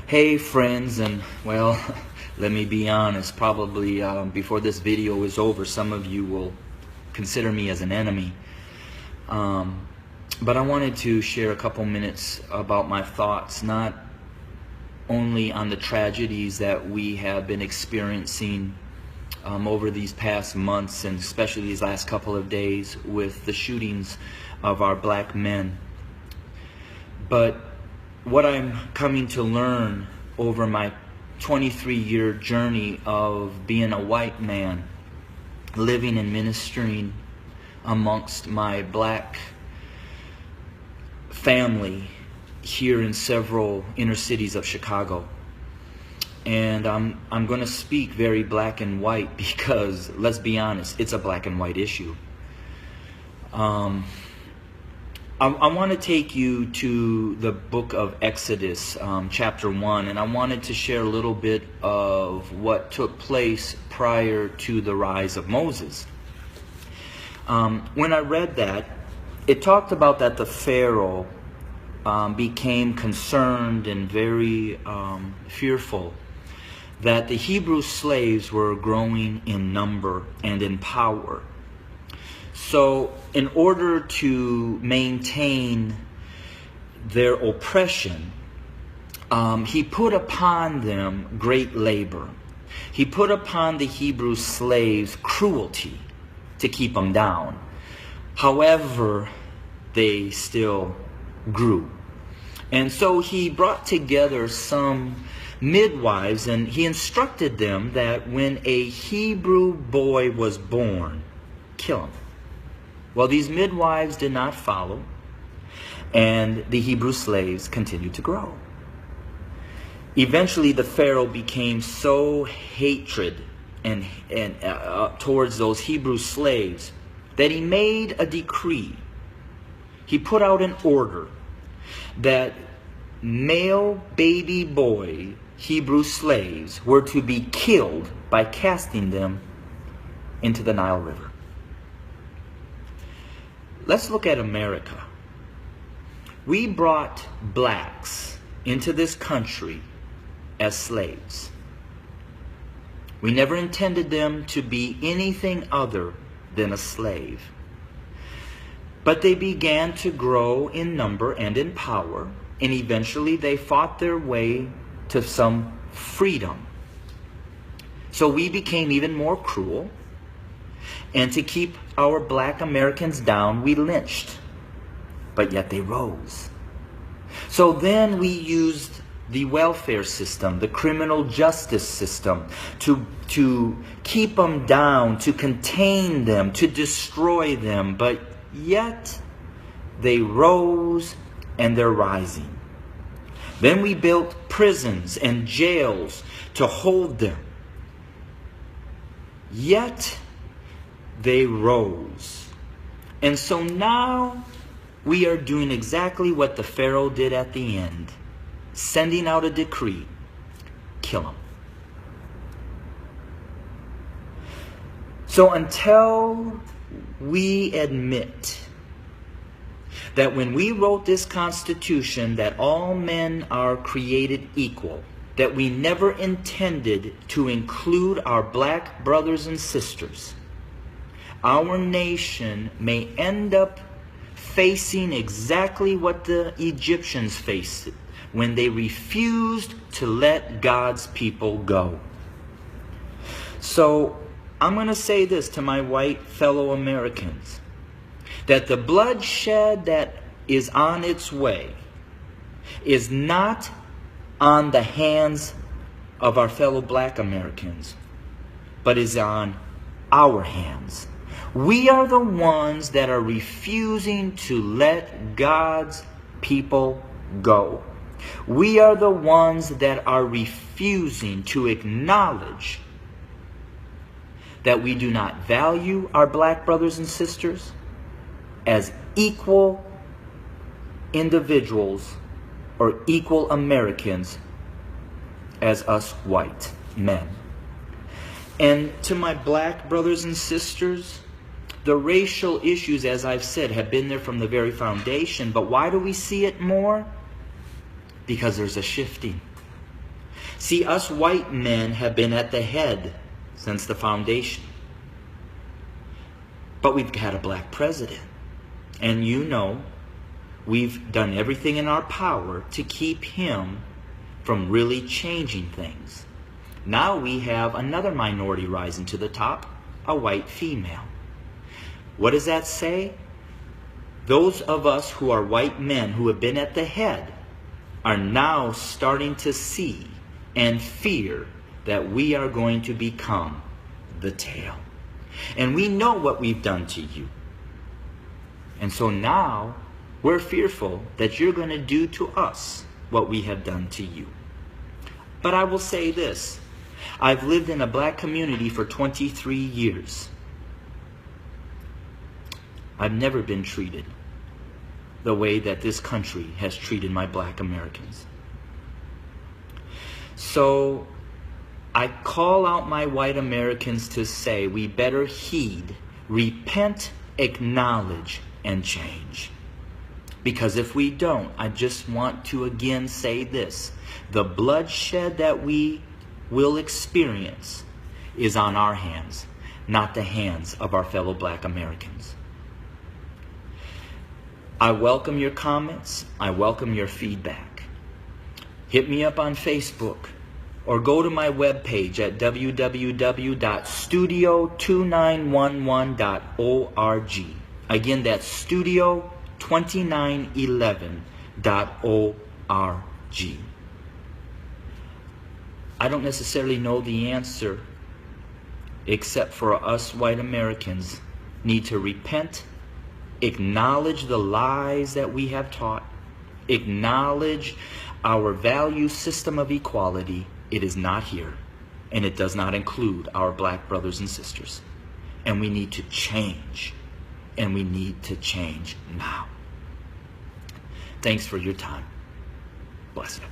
Hey friends, and well, let me be honest, probably before this video is over, some of you will consider me as an enemy. But I wanted to share a couple minutes about my thoughts, not only on the tragedies that we have been experiencing over these past months, and especially these last couple of days with the shootings of our black men, but what I'm coming to learn over my 23-year journey of being a white man, living and ministering amongst my black family here in several inner cities of Chicago. And I'm going to speak very black and white because, let's be honest, it's a black and white issue. I want to take you to the book of Exodus, chapter 1, and I wanted to share a little bit of what took place prior to the rise of Moses. When I read that, it talked about that the Pharaoh became concerned and very fearful that the Hebrew slaves were growing in number and in power. So in order to maintain their oppression, he put upon them great labor. He put upon the Hebrew slaves cruelty to keep them down. However, they still grew. And so he brought together some midwives, and he instructed them that when a Hebrew boy was born, kill him. Well, these midwives did not follow, and the Hebrew slaves continued to grow. Eventually, the Pharaoh became so hatred and towards those Hebrew slaves that he made a decree. He put out an order that male baby boy Hebrew slaves were to be killed by casting them into the Nile River. Let's look at America. We brought blacks into this country as slaves. We never intended them to be anything other than a slave. But they began to grow in number and in power, and eventually they fought their way to some freedom. So we became even more cruel. And to keep our black Americans down, we lynched. But yet they rose. So then we used the welfare system, the criminal justice system, to keep them down, to contain them, to destroy them. But yet they rose, and they're rising. Then we built prisons and jails to hold them. Yet they rose. And so now we are doing exactly what the Pharaoh did at the end, sending out a decree: kill them. So until we admit that when we wrote this Constitution that all men are created equal, that we never intended to include our black brothers and sisters, our nation may end up facing exactly what the Egyptians faced when they refused to let God's people go. So I'm going to say this to my white fellow Americans, that the bloodshed that is on its way is not on the hands of our fellow black Americans, but is on our hands. We are the ones that are refusing to let God's people go. We are the ones that are refusing to acknowledge that we do not value our black brothers and sisters as equal individuals or equal Americans as us white men. And to my black brothers and sisters, the racial issues, as I've said, have been there from the very foundation. But why do we see it more? Because there's a shifting. See, us white men have been at the head since the foundation. But we've had a black president. And you know, we've done everything in our power to keep him from really changing things. Now we have another minority rising to the top, a white female. What does that say? Those of us who are white men who have been at the head are now starting to see and fear that we are going to become the tail. And we know what we've done to you. And so now we're fearful that you're going to do to us what we have done to you. But I will say this. I've lived in a black community for 23 years. I've never been treated the way that this country has treated my black Americans. So I call out my white Americans to say we better heed, repent, acknowledge, and change. Because if we don't, I just want to again say this. The bloodshed that we will experience is on our hands, not the hands of our fellow black Americans. I welcome your comments. I welcome your feedback. Hit me up on Facebook or go to my webpage at www.studio2911.org. Again, that's studio2911.org. I don't necessarily know the answer, except for us white Americans need to repent, acknowledge the lies that we have taught, acknowledge our value system of equality. It is not here, and it does not include our black brothers and sisters. And we need to change, and we need to change now. Thanks for your time. Bless you.